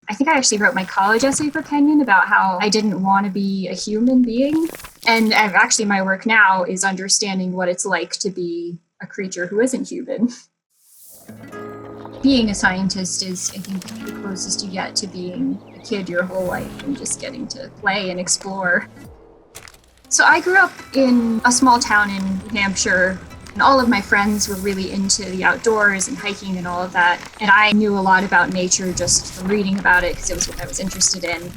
I think I actually wrote my college essay for Kenyon about how I didn't want to be a human being. And actually, my work now is understanding what it's like to be a creature who isn't human. Being a scientist is, I think, the closest you get to being a kid your whole life and just getting to play and explore. So I grew up in a small town in Hampshire, and all of my friends were really into the outdoors and hiking and all of that. And I knew a lot about nature just from reading about it because it was what I was interested in.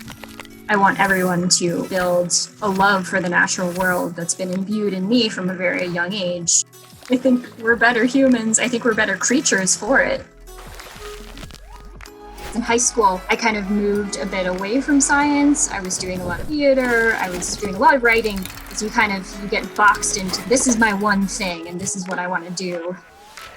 I want everyone to build a love for the natural world that's been imbued in me from a very young age. I think we're better humans. I think we're better creatures for it. In high school, I kind of moved a bit away from science. I was doing a lot of theater. I was doing a lot of writing. So you get boxed into this is my one thing and this is what I want to do.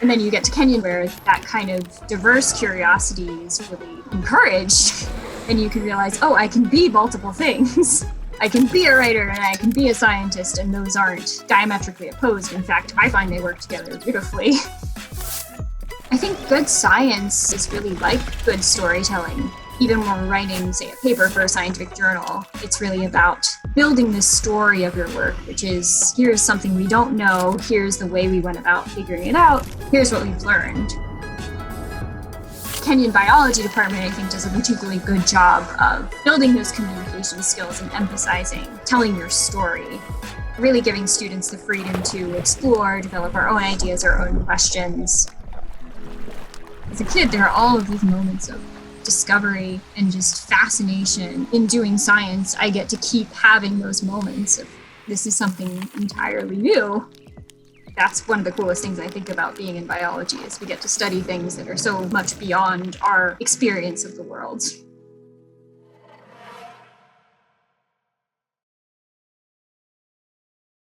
And then you get to Kenyon where that kind of diverse curiosity is really encouraged. And you can realize, oh, I can be multiple things. I can be a writer and I can be a scientist, and those aren't diametrically opposed. In fact, I find they work together beautifully. I think good science is really like good storytelling. Even when we're writing, say, a paper for a scientific journal, it's really about building this story of your work, which is, here's something we don't know, here's the way we went about figuring it out, here's what we've learned. Kenyon Biology Department, I think, does a particularly good job of building those communication skills and emphasizing telling your story, really giving students the freedom to explore, develop our own ideas, our own questions. As a kid, there are all of these moments of discovery and just fascination in doing science. I get to keep having those moments of this is something entirely new. That's one of the coolest things I think about being in biology is we get to study things that are so much beyond our experience of the world.